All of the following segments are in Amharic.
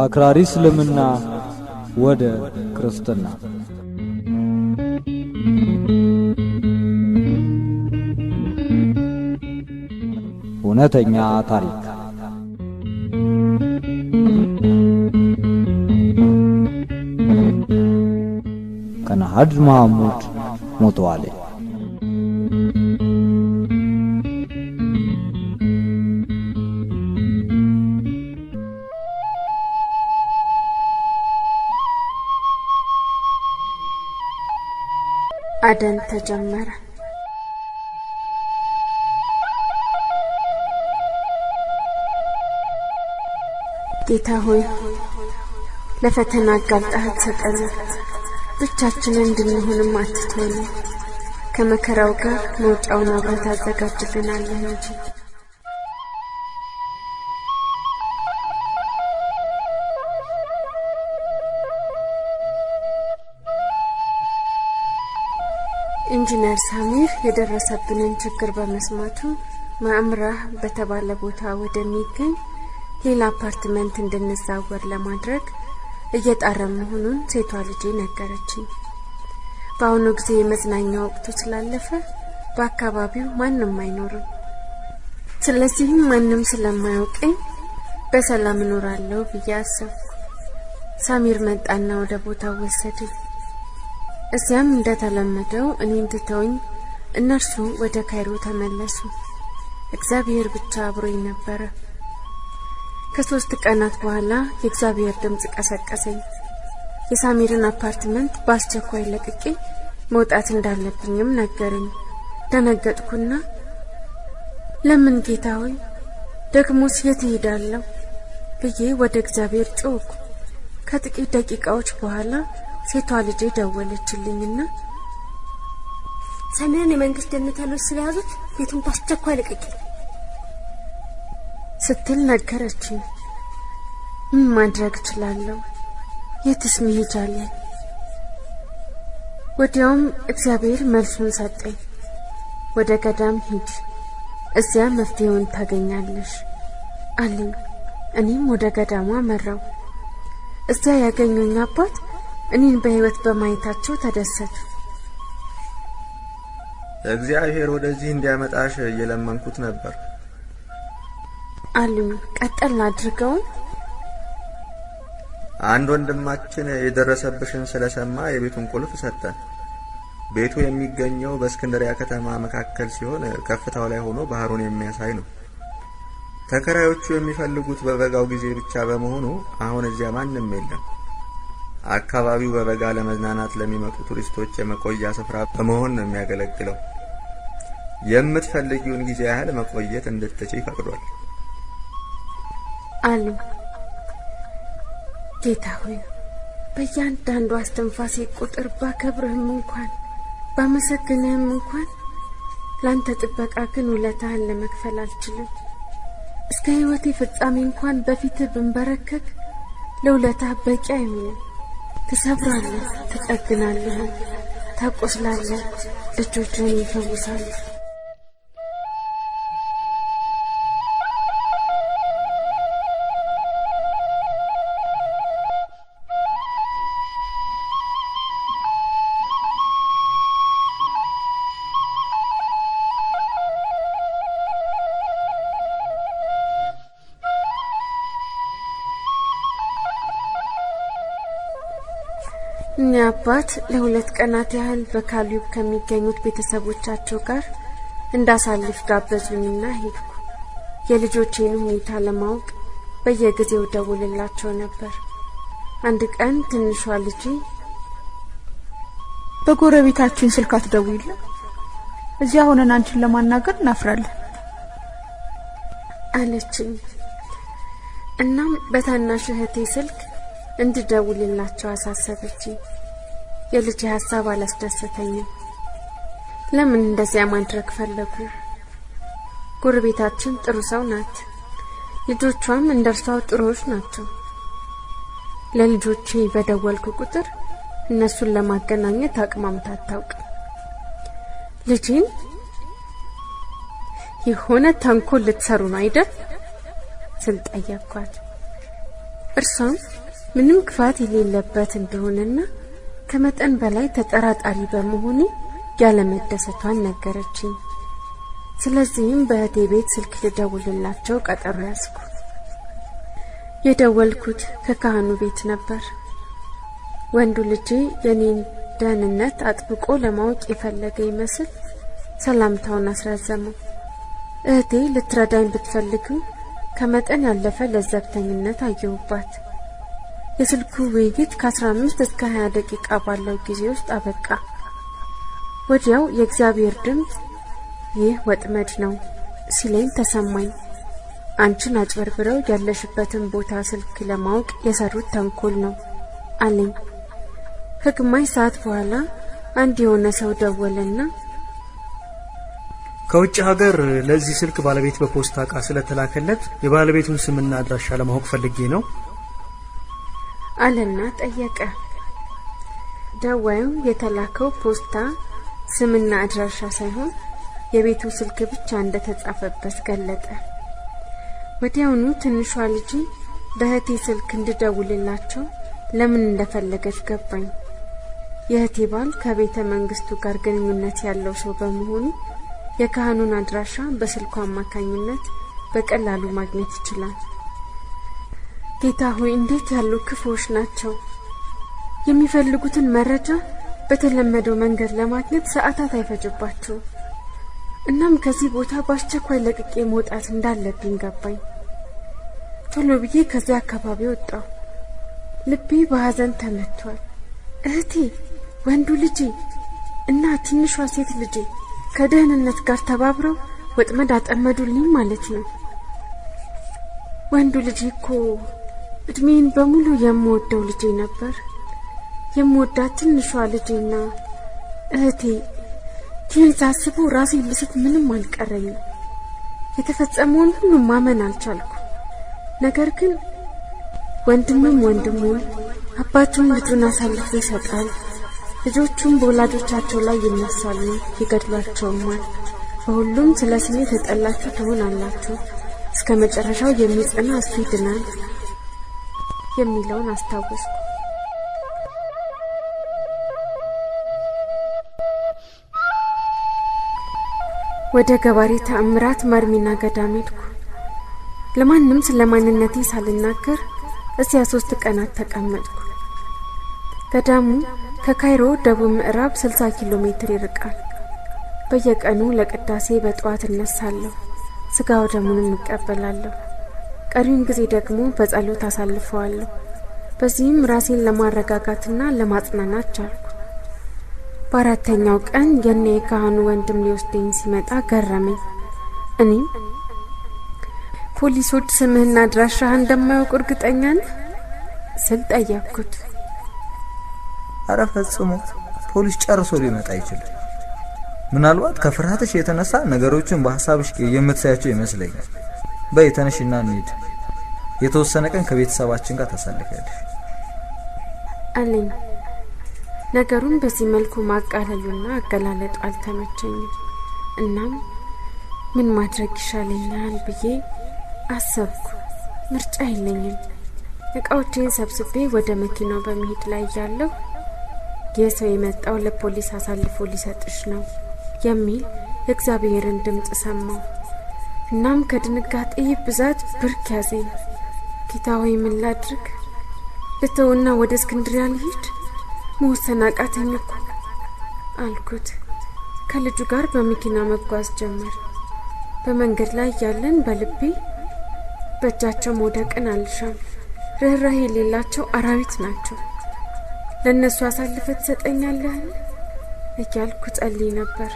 ከአክራሪ እስልምና ወደ ክርስትና እውነተኛ ታሪክ ከነሐድ መሐሙድ ሞተዋል። አደን ተጀመረ። ጌታ ሆይ ለፈተና አጋልጠህ ተሰጠን፣ ብቻችንን እንድንሆንም አትተወን። ከመከራው ጋር መውጫውን አብረህ ታዘጋጅልናለህ እንጂ። ኢንጂነር ሳሚር የደረሰብንን ችግር በመስማቱ ማዕምራህ በተባለ ቦታ ወደሚገኝ ሌላ አፓርትመንት እንድንዛወር ለማድረግ እየጣረ መሆኑን ሴቷ ልጄ ነገረችኝ። በአሁኑ ጊዜ የመዝናኛ ወቅቱ ስላለፈ በአካባቢው ማንም አይኖርም። ስለዚህም ማንም ስለማያውቀኝ በሰላም እኖራለሁ ብዬ አሰብኩ። ሳሚር መጣና ወደ ቦታው ወሰደኝ። እዚያም እንደተለመደው እኔን ትተውኝ እነርሱ ወደ ካይሮ ተመለሱ። እግዚአብሔር ብቻ አብሮኝ ነበረ። ከ3 ቀናት በኋላ የእግዚአብሔር ድምጽ ቀሰቀሰኝ። የሳሚርን አፓርትመንት በአስቸኳይ ለቅቄ መውጣት እንዳለብኝም ነገረኝ። ደነገጥኩና ለምን ጌታ ሆይ ደግሞስ የት እሄዳለሁ ብዬ ወደ እግዚአብሔር ጮኽኩ። ከጥቂት ደቂቃዎች በኋላ ሴቷ ልጄ ደወለችልኝና ሳሚርን የመንግስት ደህንነቶች ስለያዙት ቤቱን በአስቸኳይ ለቅቄ ስትል ነገረችኝ። ምን ማድረግ እችላለሁ? የትስ መሄጃ አለኝ? ወዲያውም እግዚአብሔር መልሱን ሰጠኝ። ወደ ገዳም ሂድ፣ እዚያ መፍትሄውን ታገኛለሽ አለኝ። እኔም ወደ ገዳሙ አመራው። እዚያ ያገኙኝ አባት እኔን በህይወት በማየታቸው ተደሰቱ። እግዚአብሔር ወደዚህ እንዲያመጣሽ እየለመንኩት ነበር አሉኝ። ቀጠል አድርገው አንድ ወንድማችን የደረሰብሽን ስለሰማ የቤቱን ቁልፍ ሰጠን። ቤቱ የሚገኘው በእስክንድሪያ ከተማ መካከል ሲሆን ከፍታው ላይ ሆኖ ባህሩን የሚያሳይ ነው። ተከራዮቹ የሚፈልጉት በበጋው ጊዜ ብቻ በመሆኑ አሁን እዚያ ማንም የለም። አካባቢው በበጋ ለመዝናናት ለሚመጡ ቱሪስቶች የመቆያ ስፍራ በመሆን ነው የሚያገለግለው። የምትፈልጊውን ጊዜ ያህል መቆየት እንድትችይ ፈቅዷል አሉ። ጌታ ሆይ በእያንዳንዱ አስተንፋሴ ቁጥር ባከብርህም እንኳን ባመሰግንህም እንኳን ላንተ ጥበቃ ግን ውለታህን ለመክፈል አልችልም። እስከ ህይወቴ ፍጻሜ እንኳን በፊትህ ብንበረከክ ለውለታህ በቂ አይሆንም። ትሰብራለህ፣ ትጠግናለህ፣ ታቆስላለህ፣ እጆችህን ይፈውሳሉ። እኛ አባት ለ2 ቀናት ያህል በካሊብ ከሚገኙት ቤተሰቦቻቸው ጋር እንዳሳልፍ ጋበዙኝና ሄድኩ። የልጆቼን ሁኔታ ለማወቅ በየጊዜው ደውልላቸው ነበር። አንድ ቀን ትንሿ ልጄ በጎረቤታችን ስልክ አትደውይልም? እዚያ ሆነን አንቺን ለማናገር እናፍራለን አለችኝ። እናም በታናሽ እህቴ ስልክ እንድደውልላቸው አሳሰበችኝ። የልጄ ሐሳብ አላስደሰተኝም። ለምን እንደዚያ ማድረግ ፈለጉ? ጎረቤታችን ጥሩ ሰው ናት። ልጆቿም እንደርሷው ጥሩዎች ናቸው። ለልጆቼ በደወልኩ ቁጥር እነሱን ለማገናኘት አቅማምታ አታውቅም። ልጄን የሆነ ተንኮል ልትሰሩ ነው አይደል ስል ጠየቅኳት። እርሷም ምንም ክፋት የሌለበት እንደሆነና ከመጠን በላይ ተጠራጣሪ በመሆኔ ያለመደሰቷን ነገረችኝ። ስለዚህም በእህቴ ቤት ስልክ ልደውልላቸው ቀጠሮ ያዝኩ። የደወልኩት ከካህኑ ቤት ነበር። ወንዱ ልጄ የኔን ደህንነት አጥብቆ ለማወቅ የፈለገ ይመስል ሰላምታውን አስረዘመው። እህቴ ልትረዳኝ ብትፈልግም ከመጠን ያለፈ ለዘብተኝነት አየሁባት። የስልኩ ውይይት ከ15 እስከ 20 ደቂቃ ባለው ጊዜ ውስጥ አበቃ። ወዲያው የእግዚአብሔር ድምፅ ይህ ወጥመድ ነው ሲለኝ ተሰማኝ። አንቺን አጭበርብረው ያለሽበትን ቦታ ስልክ ለማወቅ የሰሩት ተንኮል ነው አለኝ። ከግማሽ ሰዓት በኋላ አንድ የሆነ ሰው ደወለና ከውጭ ሀገር ለዚህ ስልክ ባለቤት በፖስታ ዕቃ ስለተላከለት የባለቤቱን ስምና አድራሻ ለማወቅ ፈልጌ ነው አለና ጠየቀ። ደዋዩ የተላከው ፖስታ ስምና አድራሻ ሳይሆን የቤቱ ስልክ ብቻ እንደተጻፈበት ገለጠ። ወዲያውኑ ትንሿ ልጅ በእህቴ ስልክ እንድደውልላቸው ለምን እንደፈለገች ገባኝ። የእህቴ ባል ከቤተ መንግስቱ ጋር ግንኙነት ያለው ሰው በመሆኑ የካህኑን አድራሻ በስልኩ አማካኝነት በቀላሉ ማግኘት ይችላል። ጌታ ሆይ እንዴት ያሉ ክፉዎች ናቸው! የሚፈልጉትን መረጃ በተለመደው መንገድ ለማግኘት ሰዓታት አይፈጅባቸው። እናም ከዚህ ቦታ በአስቸኳይ ለቅቄ መውጣት እንዳለብኝ ገባኝ። ቶሎ ብዬ ከዚያ አካባቢ ወጣሁ። ልቤ በሐዘን ተመቷል። እህቴ፣ ወንዱ ልጄ እና ትንሿ ሴት ልጄ ከደህንነት ጋር ተባብረው ወጥመድ አጠመዱልኝ ማለት ነው። ወንዱ ልጄ እኮ እድሜን በሙሉ የምወደው ልጄ ነበር። የምወዳት ትንሿ ልጄና እህቴ ይህን ሳስበው ራሴን ልስት ምንም አልቀረኝም። የተፈጸመውን ሁሉ ማመን አልቻልኩ። ነገር ግን ወንድሙን አባቱን ልጁን አሳልፎ ይሰጣል። ልጆቹም በወላጆቻቸው ላይ ይነሳሉ፣ ይገድሏቸውማል። በሁሉም ስለ ስሜ ተጠላችሁ ትሆናላችሁ፣ እስከ መጨረሻው የሚጸና እሱ ይድናል የሚለውን አስታወስኩ። ወደ ገባሬ ተአምራት ማርሚና ገዳም ሄድኩ። ለማንም ስለማንነቴ ሳልናገር እዚያ 3 ቀናት ተቀመጥኩ። ገዳሙ ከካይሮ ደቡብ ምዕራብ 60 ኪሎ ሜትር ይርቃል። በየቀኑ ለቅዳሴ በጠዋት እነሳለሁ፣ ስጋው ደሙንም እቀበላለሁ። ቀሪውን ጊዜ ደግሞ በጸሎት አሳልፈዋለሁ። በዚህም ራሴን ለማረጋጋትና ለማጽናናት ቻልኩ። በአራተኛው ቀን የኔ ካህኑ ወንድም ሊወስደኝ ሲመጣ ገረመኝ። እኔም ፖሊሶች ስምህና አድራሻህ እንደማያውቁ እርግጠኛ ነህ ስል ጠየቅኩት። አረ ፈጽሞ ፖሊስ ጨርሶ ሊመጣ ይችላል። ምናልባት ከፍርሃትሽ የተነሳ ነገሮችን በሐሳብሽ የምትሳያቸው ይመስለኛል። በይ ተነሽና እንሂድ። የተወሰነ ቀን ከቤተሰባችን ጋር ታሳልፊያለሽ አለኝ። ነገሩን በዚህ መልኩ ማቃለሉና አገላለጡ አልተመቸኝም። እናም ምን ማድረግ ይሻለኛል ብዬ አሰብኩ። ምርጫ የለኝም። እቃዎቼን ሰብስቤ ወደ መኪናው በመሄድ ላይ ያለው የሰው የመጣው ለፖሊስ አሳልፎ ሊሰጥሽ ነው የሚል የእግዚአብሔርን ድምጽ ሰማሁ። እናም ከድንጋጤ ብዛት ብርክ ያዘኝ። ጌታ ሆይ ምን ላድርግ? ልተውና ወደ እስክንድርያ ልሂድ? መወሰን አቃተኝ እኮ አልኩት። ከልጁ ጋር በመኪና መጓዝ ጀመር። በመንገድ ላይ ያለን በልቤ በእጃቸው መውደቅን አልሻም። ርህራሄ የሌላቸው አራዊት ናቸው። ለነሱ አሳልፈህ ትሰጠኛለህ እያልኩ ጸልይ ነበር።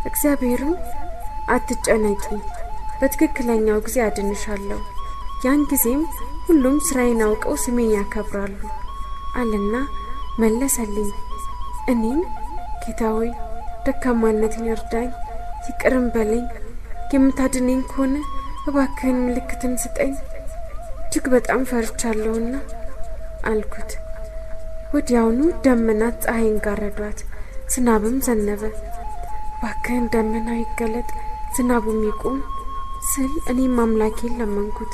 እግዚአብሔርም አትጨነቂ፣ በትክክለኛው ጊዜ አድንሻለሁ፣ ያን ጊዜም ሁሉም ስራዬን አውቀው ስሜን ያከብራሉ አለና መለሰልኝ። እኔም ጌታ ሆይ ደካማነትን እርዳኝ፣ ይቅርም በለኝ፣ የምታድነኝ ከሆነ እባክህን ምልክትን ስጠኝ፣ እጅግ በጣም ፈርቻለሁና አልኩት። ወዲያውኑ ደመናት ፀሐይን ጋረዷት፣ ዝናብም ዘነበ። እባክህን ደመናው ይገለጥ፣ ዝናቡም ይቁም ስል እኔም አምላኬን ለመንኩት።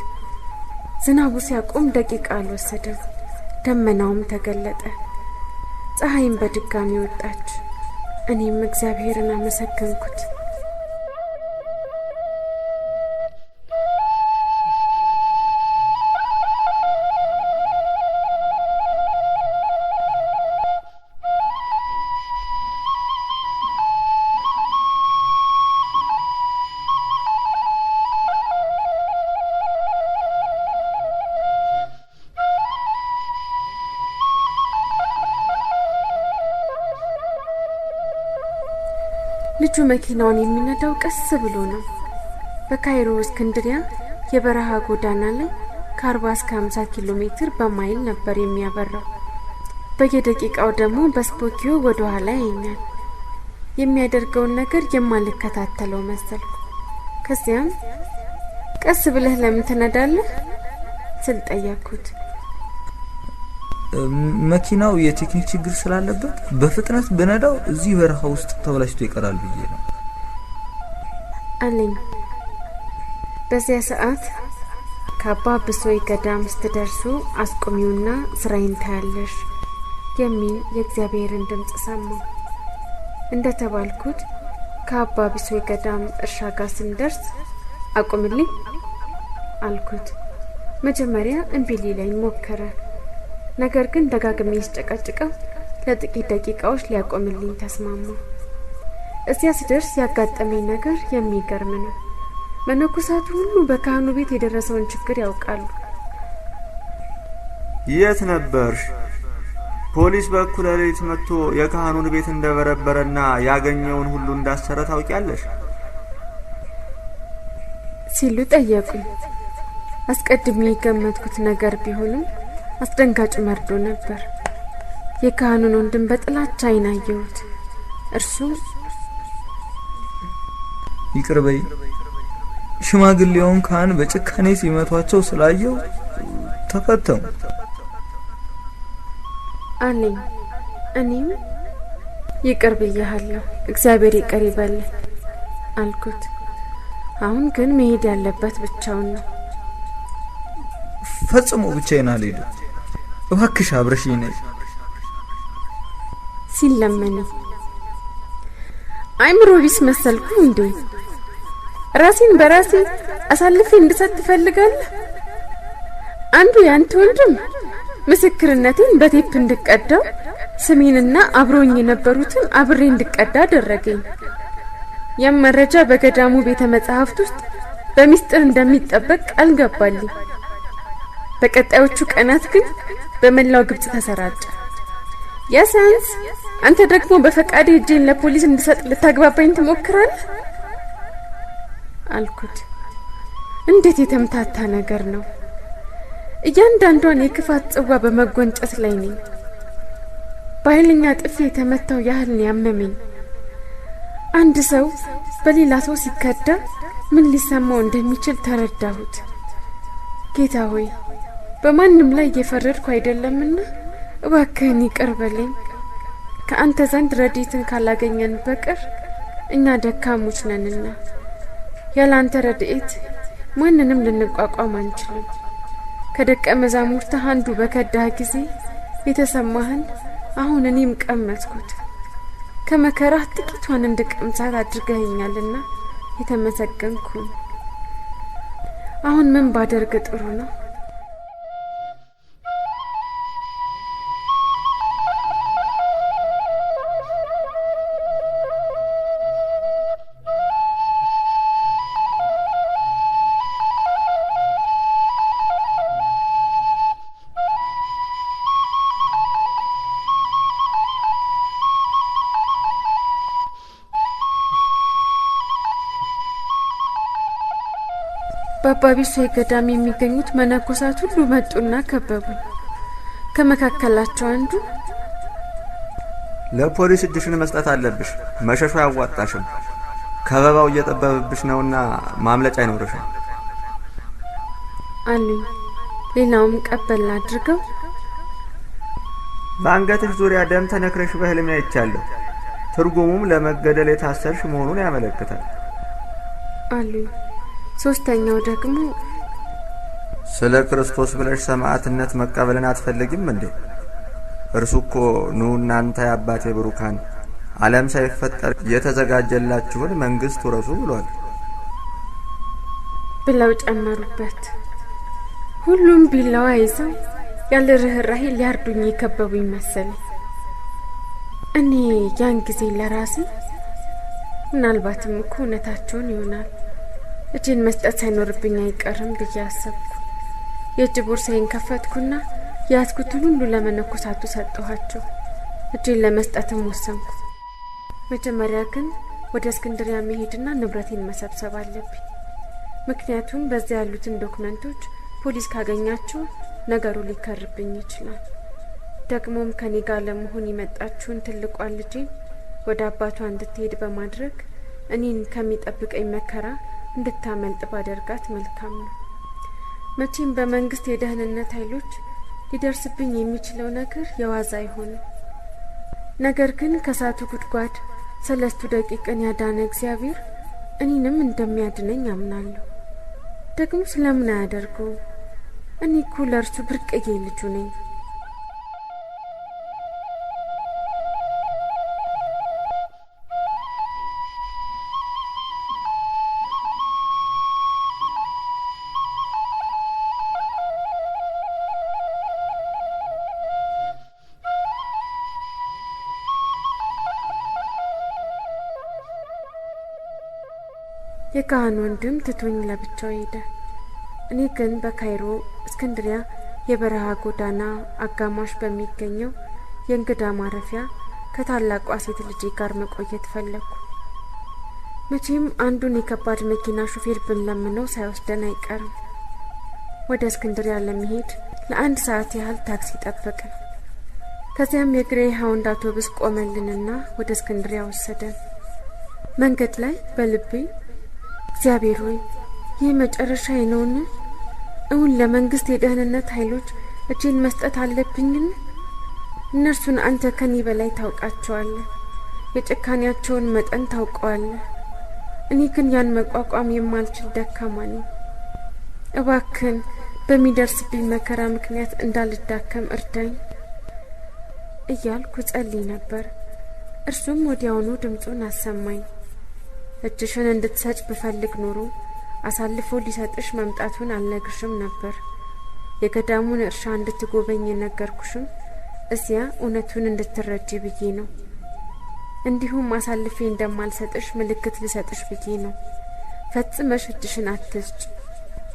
ዝናቡ ሲያቆም ደቂቃ አልወሰደም። ደመናውም ተገለጠ። ፀሐይም በድጋሚ ወጣች። እኔም እግዚአብሔርን አመሰገንኩት። ልጁ መኪናውን የሚነዳው ቀስ ብሎ ነው። በካይሮ እስክንድሪያ የበረሃ ጎዳና ላይ ከ40 እስከ 50 ኪሎ ሜትር በማይል ነበር የሚያበራው። በየደቂቃው ደግሞ በስፖኪዮ ወደ ኋላ ያየኛል። የሚያደርገውን ነገር የማልከታተለው መሰልኩ። ከዚያም ቀስ ብለህ ለምን ትነዳለህ ስል ጠየቅኩት። መኪናው የቴክኒክ ችግር ስላለበት በፍጥነት በነዳው እዚህ በረሃ ውስጥ ተበላሽቶ ይቀራል ብዬ ነው አለኝ። በዚያ ሰዓት ከአባ ብሶይ ገዳም ስትደርሱ አስቆሚውና ስራዬን ታያለሽ የሚል የእግዚአብሔርን ድምጽ ሰማሁ። እንደተባልኩት ከአባ ብሶይ ገዳም እርሻ ጋር ስንደርስ አቁምልኝ አልኩት። መጀመሪያ እምቢ ሊለኝ ሞከረ። ነገር ግን ደጋግሜ ስጨቀጭቀው ለጥቂት ደቂቃዎች ሊያቆምልኝ ተስማማ። እዚያ ስደርስ ያጋጠመኝ ነገር የሚገርም ነው። መነኮሳቱ ሁሉ በካህኑ ቤት የደረሰውን ችግር ያውቃሉ። የት ነበርሽ? ፖሊስ በኩለ ሌሊት መጥቶ የካህኑን ቤት እንደበረበረና ያገኘውን ሁሉ እንዳሰረ ታውቂያለሽ? ሲሉ ጠየቁኝ። አስቀድሜ የገመትኩት ነገር ቢሆንም አስደንጋጭ መርዶ ነበር። የካህኑን ወንድም በጥላቻ አይናየሁት። እርሱ ይቅር በይ፣ ሽማግሌውን ካህን በጭካኔ ሲመቷቸው ስላየው ተፈተሙ አለኝ። እኔም ይቅር ብያለሁ፣ እግዚአብሔር ይቅር ይበል አልኩት። አሁን ግን መሄድ ያለበት ብቻውን ነው። ፈጽሞ ብቻዬን አልሄድም፣ እባክሽ አብረሽኝ ነይ ሲለመኝ አይምሮ ቢስ መሰልኩ እንዴ? ራሴን በራሴ አሳልፌ እንድሰጥ ትፈልጋለህ? አንዱ ያንተ ወንድም ምስክርነቴን በቴፕ እንድቀዳው ስሜንና አብሮኝ የነበሩትን አብሬ እንድቀዳ አደረገኝ። የመረጃ በገዳሙ ቤተ መጻሕፍት ውስጥ በሚስጥር እንደሚጠበቅ ቃል ገባልኝ። በቀጣዮቹ ቀናት ግን በመላው ግብጽ ተሰራጨ። ያሳንስ አንተ ደግሞ በፈቃድ እጄን ለፖሊስ እንድሰጥ ልታግባባኝ ትሞክራለህ አልኩት። እንዴት የተምታታ ነገር ነው! እያንዳንዷን የክፋት ጽዋ በመጎንጨት ላይ ነኝ። በኃይለኛ ጥፊ የተመታው ያህል ያመመኝ። አንድ ሰው በሌላ ሰው ሲከዳ ምን ሊሰማው እንደሚችል ተረዳሁት። ጌታ ሆይ በማንም ላይ እየፈረድኩ አይደለምና እባክህን ይቅር በለኝ። ከአንተ ዘንድ ረድኤትን ካላገኘን በቀር እኛ ደካሞች ነንና ያለ አንተ ረድኤት ማንንም ልንቋቋም አንችልም። ከደቀ መዛሙርትህ አንዱ በከዳህ ጊዜ የተሰማህን አሁን እኔም ቀመስኩት። ከመከራህ ጥቂቷን እንድቀምሳት አድርገኸኛልና የተመሰገንኩ። አሁን ምን ባደርግ ጥሩ ነው? በአባ ብሶይ ገዳም የሚገኙት መነኮሳት ሁሉ መጡና ከበቡኝ። ከመካከላቸው አንዱ ለፖሊስ እጅሽን መስጠት አለብሽ፣ መሸሹ አያዋጣሽም፣ ከበባው እየጠበበብሽ ነውና ማምለጫ አይኖርሽም አሉኝ። ሌላውም ቀበል አድርገው በአንገትሽ ዙሪያ ደም ተነክረሽ በህልሜ አይቻለሁ፣ ትርጉሙም ለመገደል የታሰርሽ መሆኑን ያመለክታል አሉኝ። ሶስተኛው ደግሞ ስለ ክርስቶስ ብለሽ ሰማዕትነት መቀበልን አትፈልጊም እንዴ? እርሱ እኮ ኑ እናንተ የአባቴ ብሩካን ዓለም ሳይፈጠር የተዘጋጀላችሁን መንግስት ወረሱ ብሏል ብለው ጨመሩበት። ሁሉም ቢላዋ ይዘው ያለ ርህራሄ ሊያርዱኝ የከበቡኝ መሰለኝ። እኔ ያን ጊዜ ለራሴ ምናልባትም እኮ እውነታቸውን ይሆናል እጄን መስጠት ሳይኖርብኝ አይቀርም ብዬ አሰብኩ። የእጅ ቦርሳዬን ከፈትኩና ያስኩትን ሁሉ ለመነኮሳቱ ሰጠኋቸው። እጄን ለመስጠትም ወሰንኩ። መጀመሪያ ግን ወደ እስክንድሪያ መሄድና ንብረቴን መሰብሰብ አለብኝ። ምክንያቱም በዚያ ያሉትን ዶክመንቶች ፖሊስ ካገኛቸው ነገሩ ሊከርብኝ ይችላል። ደግሞም ከኔ ጋር ለመሆን የመጣችውን ትልቋን ልጄን ወደ አባቷ እንድትሄድ በማድረግ እኔን ከሚጠብቀኝ መከራ እንድታመልጥ ባደርጋት መልካም ነው። መቼም በመንግስት የደህንነት ኃይሎች ሊደርስብኝ የሚችለው ነገር የዋዛ አይሆንም። ነገር ግን ከሳቱ ጉድጓድ 3 ደቂቃን ያዳነ እግዚአብሔር እኔንም እንደሚያድነኝ አምናለሁ። ደግሞ ስለምን አያደርገው? እኔ እኮ ለእርሱ ብርቅዬ ልጁ ነኝ። የካህን ወንድም ትቶኝ ለብቻው ሄደ። እኔ ግን በካይሮ እስክንድሪያ የበረሃ ጎዳና አጋማሽ በሚገኘው የእንግዳ ማረፊያ ከታላቋ ሴት ልጄ ጋር መቆየት ፈለኩ። መቼም አንዱን የከባድ መኪና ሹፌር ብንለምነው ሳይወስደን አይቀርም። ወደ እስክንድሪያ ለመሄድ ለ1 ሰዓት ያህል ታክሲ ጠበቅን። ከዚያም የግሬይ ሃውንድ አውቶቡስ ቆመልንና ወደ እስክንድሪያ ወሰደን። መንገድ ላይ በልቤ እግዚአብሔር ሆይ ይህ መጨረሻዬ ነውን? እውን ለመንግስት የደህንነት ኃይሎች እጄን መስጠት አለብኝን? እነርሱን አንተ ከኔ በላይ ታውቃቸዋለህ፣ የጭካኔያቸውን መጠን ታውቀዋለህ። እኔ ግን ያን መቋቋም የማልችል ደካማ ነኝ። እባክን በሚደርስብኝ መከራ ምክንያት እንዳልዳከም እርዳኝ እያልኩ ጸልይ ነበር። እርሱም ወዲያውኑ ድምጹን አሰማኝ። እጅሽን እንድትሰጭ ብፈልግ ኖሮ አሳልፎ ሊሰጥሽ መምጣቱን አልነግርሽም ነበር። የገዳሙን እርሻ እንድትጎበኝ የነገርኩሽም እዚያ እውነቱን እንድትረጂ ብዬ ነው። እንዲሁም አሳልፌ እንደማልሰጥሽ ምልክት ልሰጥሽ ብዬ ነው። ፈጽመሽ እጅሽን አትስጭ።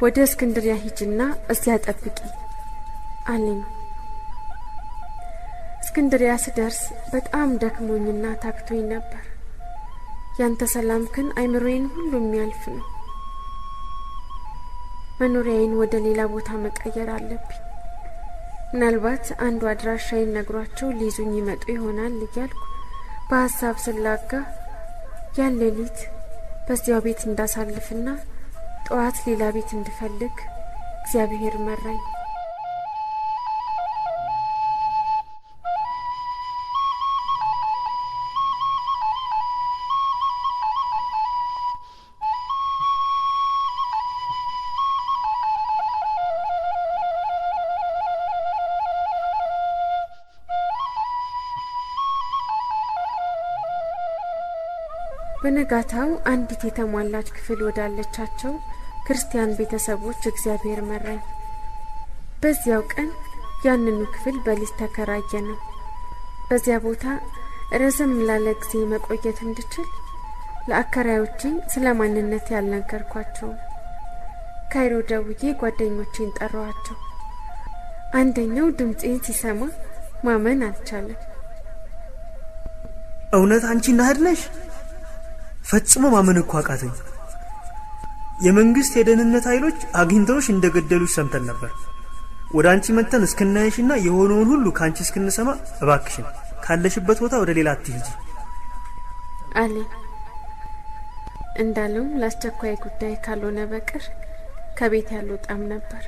ወደ እስክንድሪያ ሂጂና እዚያ ጠብቂ አለኝ። እስክንድሪያ ስደርስ በጣም ደክሞኝና ታክቶኝ ነበር። ያንተ ሰላም ግን አይምሮዬን ሁሉ የሚያልፍ ነው። መኖሪያዬን ወደ ሌላ ቦታ መቀየር አለብኝ። ምናልባት አንዱ አድራሻዬን ነግሯቸው ሊይዙኝ ይመጡ ይሆናል እያልኩ በሀሳብ ስላጋ ያን ሌሊት በዚያው ቤት እንዳሳልፍና ጠዋት ሌላ ቤት እንድፈልግ እግዚአብሔር መራኝ። በነጋታው አንዲት የተሟላች ክፍል ወዳለቻቸው ክርስቲያን ቤተሰቦች እግዚአብሔር መራኝ። በዚያው ቀን ያንኑ ክፍል በሊዝ ተከራየነው። በዚያ ቦታ ረዘም ላለ ጊዜ መቆየት እንድችል ለአከራዮቼ ስለ ማንነት ያልነገርኳቸው ካይሮ ደውዬ ጓደኞቼን ጠራዋቸው። አንደኛው ድምጼን ሲሰማ ማመን አልቻለም። እውነት አንቺ ናህድ ነሽ? ፈጽሞ ማመን እኮ አቃተኝ። የመንግስት የደህንነት ኃይሎች አግኝተውሽ እንደገደሉሽ ሰምተን ነበር። ወደ አንቺ መተን እስክናይሽና የሆነውን ሁሉ ካንቺ እስክንሰማ እባክሽን ካለሽበት ቦታ ወደ ሌላ አትሂጂ አለ። እንዳለው ለአስቸኳይ ጉዳይ ካልሆነ በቀር ከቤት ያልወጣም ነበር።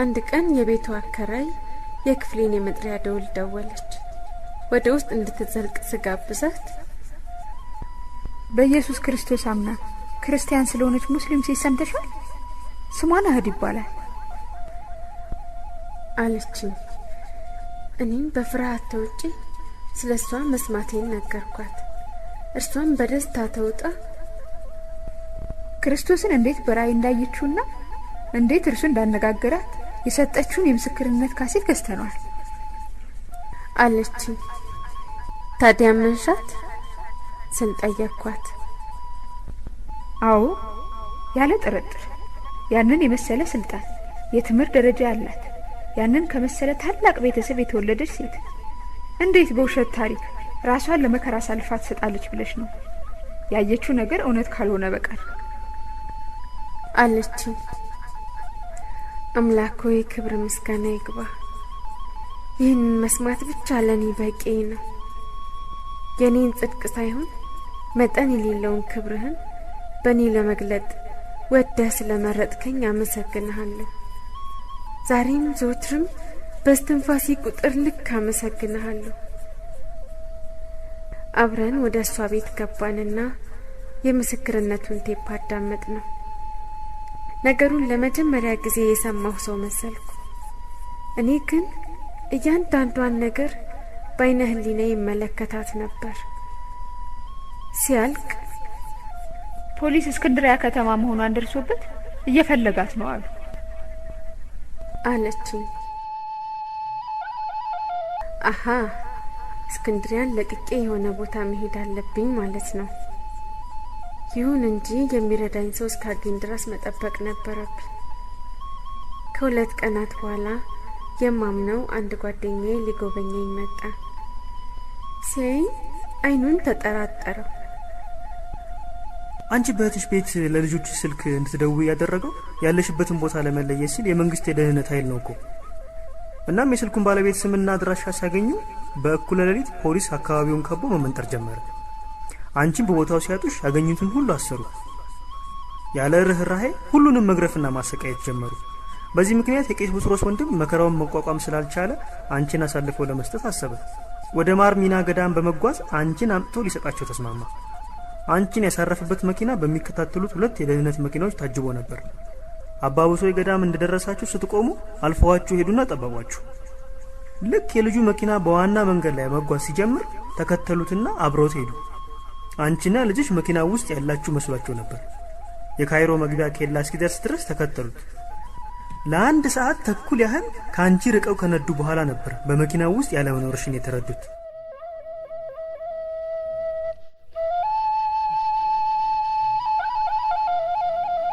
አንድ ቀን የቤቱ አከራይ የክፍሌን የመጥሪያ ደውል ደወለች። ወደ ውስጥ እንድትዘልቅ ስጋብዛት በኢየሱስ ክርስቶስ አምና ክርስቲያን ስለሆነች ሙስሊም ሴት ሰምተሻል? ስሟ ናህድ ይባላል። አለችኝ። እኔም በፍርሃት ተውጬ ስለሷ መስማቴን ነገርኳት። እርሷም በደስታ ተውጣ ክርስቶስን እንዴት በራእይ እንዳየችውና እንዴት እርሱ እንዳነጋገራት የሰጠችውን የምስክርነት ካሴት ገዝተናል አለችኝ። ታዲያ መንሻት ስል ጠየቅኳት። አዎ ያለ ጥርጥር ያንን የመሰለ ስልጣን የትምህርት ደረጃ ያላት ያንን ከመሰለ ታላቅ ቤተሰብ የተወለደች ሴት እንዴት በውሸት ታሪክ ራሷን ለመከራ አሳልፋ ትሰጣለች ብለሽ ነው? ያየችው ነገር እውነት ካልሆነ በቀር አለችኝ። አምላክ ሆይ ክብር ምስጋና ይግባ። ይህን መስማት ብቻ ለኔ በቂ ነው። የኔን ጽድቅ ሳይሆን መጠን የሌለውን ክብርህን በኔ ለመግለጥ ወደህ ስለመረጥከኝ አመሰግንሃለሁ። ዛሬም ዘወትርም በስትንፋሴ ቁጥር ልክ አመሰግንሃለሁ። አብረን ወደ እሷ ቤት ገባንና የምስክርነቱን ቴፕ አዳመጥ ነው። ነገሩን ለመጀመሪያ ጊዜ የሰማሁ ሰው መሰልኩ። እኔ ግን እያንዳንዷን ነገር በዓይነ ሕሊናዬ ይመለከታት ነበር። ሲያልቅ ፖሊስ እስክንድሪያ ከተማ መሆኗን ደርሶበት እየፈለጋት ነው አሉ አለችኝ። አሃ እስክንድሪያን ለቅቄ የሆነ ቦታ መሄድ አለብኝ ማለት ነው። ይሁን እንጂ የሚረዳኝ ሰው እስካገኝ ድረስ መጠበቅ ነበረብኝ። ከሁለት ቀናት በኋላ የማምነው አንድ ጓደኛዬ ሊጎበኘኝ መጣ። ሲያየኝ አይኑን ተጠራጠረው። አንቺ በእህትሽ ቤት ለልጆች ስልክ እንድትደውይ ያደረገው ያለሽበትን ቦታ ለመለየት ሲል የመንግስት የደህንነት ኃይል ነው እኮ። እናም የስልኩን ባለቤት ስምና አድራሻ ሲያገኙ በእኩለ ሌሊት ፖሊስ አካባቢውን ከቦ መመንጠር ጀመረ። አንቺን በቦታው ሲያጡሽ ያገኙትን ሁሉ አሰሩ። ያለ ርህራሄ ሁሉንም መግረፍና ማሰቃየት ጀመሩ። በዚህ ምክንያት የቄስ ቡስሮስ ወንድም መከራውን መቋቋም ስላልቻለ አንቺን አሳልፎ ለመስጠት አሰበ። ወደ ማር ሚና ገዳም በመጓዝ አንቺን አምጥቶ ሊሰጣቸው ተስማማ። አንቺን ያሳረፈበት መኪና በሚከታተሉት ሁለት የደህንነት መኪናዎች ታጅቦ ነበር። አባ ቡሶይ ገዳም እንደደረሳችሁ ስትቆሙ አልፈዋችሁ ሄዱና ጠበቋችሁ። ልክ የልጁ መኪና በዋና መንገድ ላይ መጓዝ ሲጀምር ተከተሉትና አብረውት ሄዱ። አንቺና ልጅሽ መኪና ውስጥ ያላችሁ መስሏቸው ነበር። የካይሮ መግቢያ ኬላ እስኪደርስ ድረስ ተከተሉት። ለአንድ ሰዓት ተኩል ያህል ከአንቺ ርቀው ከነዱ በኋላ ነበር በመኪናው ውስጥ ያለመኖርሽን የተረዱት።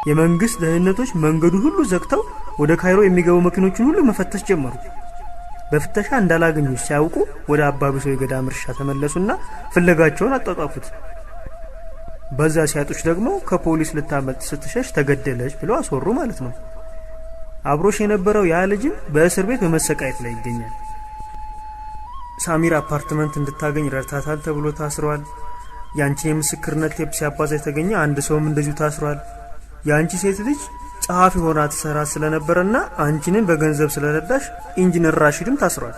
የመንግስት ደህንነቶች መንገዱ ሁሉ ዘግተው ወደ ካይሮ የሚገቡ መኪኖችን ሁሉ መፈተሽ ጀመሩ። በፍተሻ እንዳላገኙ ሲያውቁ ወደ አባ ቡሶይ ገዳም እርሻ ተመለሱና ፍለጋቸውን አጣጣፉት። በዛ ሲያጡሽ ደግሞ ከፖሊስ ልታመልጥ ስትሸሽ ተገደለች ብለው አስወሩ ማለት ነው። አብሮሽ የነበረው ያ ልጅም በእስር ቤት በመሰቃየት ላይ ይገኛል። ሳሚር አፓርትመንት እንድታገኝ ረድታታል ተብሎ ታስሯል። ያንቺን የምስክርነት ቴፕ ሲያባዛ የተገኘ አንድ ሰውም እንደዚሁ ታስሯል። ያንቺ ሴት ልጅ ጸሐፊ ሆና ትሰራ ስለነበረና አንቺንም በገንዘብ ስለረዳሽ ኢንጂነር ራሺድም ታስሯል።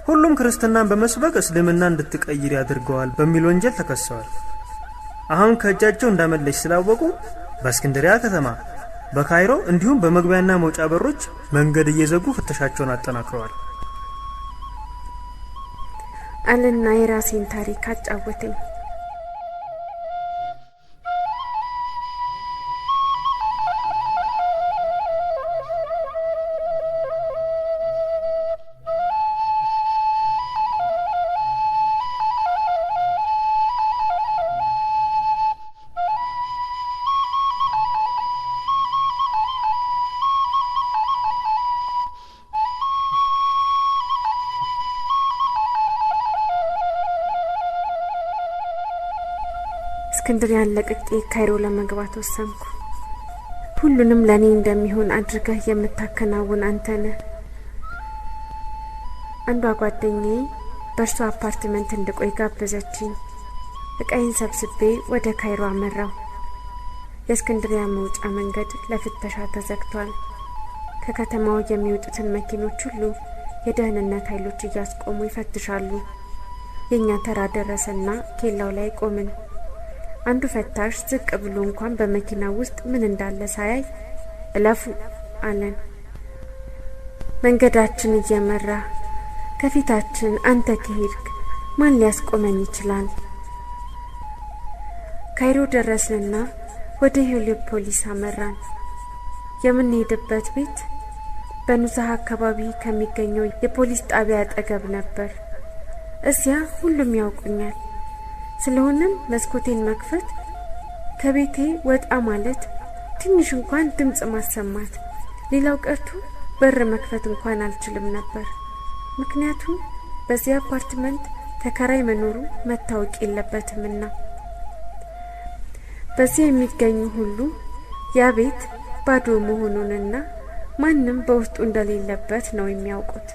ሁሉም ክርስትናን በመስበክ እስልምና እንድትቀይር ያድርገዋል በሚል ወንጀል ተከሰዋል። አሁን ከእጃቸው እንዳመለሽ ስላወቁ በእስክንድሪያ ከተማ፣ በካይሮ እንዲሁም በመግቢያና መውጫ በሮች መንገድ እየዘጉ ፍተሻቸውን አጠናክረዋል አለና የራሴን ታሪክ አጫወተኝ። እስክንድሪያን ለቅቄ ካይሮ ለመግባት ወሰንኩ። ሁሉንም ለኔ እንደሚሆን አድርገህ የምታከናውን አንተ ነህ። አንዷ ጓደኛዬ በእርሷ አፓርትመንት እንድቆይ ጋበዘችኝ። እቃዬን ሰብስቤ ወደ ካይሮ አመራው። የእስክንድሪያ መውጫ መንገድ ለፍተሻ ተዘግቷል። ከከተማው የሚወጡትን መኪኖች ሁሉ የደህንነት ኃይሎች እያስቆሙ ይፈትሻሉ። የኛ ተራ ደረሰና ኬላው ላይ ቆምን። አንዱ ፈታሽ ዝቅ ብሎ እንኳን በመኪናው ውስጥ ምን እንዳለ ሳያይ እለፉ አለን። መንገዳችን እየመራ ከፊታችን አንተ ከሄድክ ማን ሊያስቆመን ይችላል? ካይሮ ደረስንና ወደ ሄሊዮፖሊስ አመራን። የምንሄድበት ቤት በኑዛህ አካባቢ ከሚገኘው የፖሊስ ጣቢያ አጠገብ ነበር። እዚያ ሁሉም ያውቁኛል። ስለሆነም መስኮቴን መክፈት፣ ከቤቴ ወጣ ማለት፣ ትንሽ እንኳን ድምጽ ማሰማት፣ ሌላው ቀርቶ በር መክፈት እንኳን አልችልም ነበር። ምክንያቱም በዚያ አፓርትመንት ተከራይ መኖሩ መታወቅ የለበትምና። በዚያ የሚገኙ ሁሉ ያ ቤት ባዶ መሆኑንና ማንም በውስጡ እንደሌለበት ነው የሚያውቁት።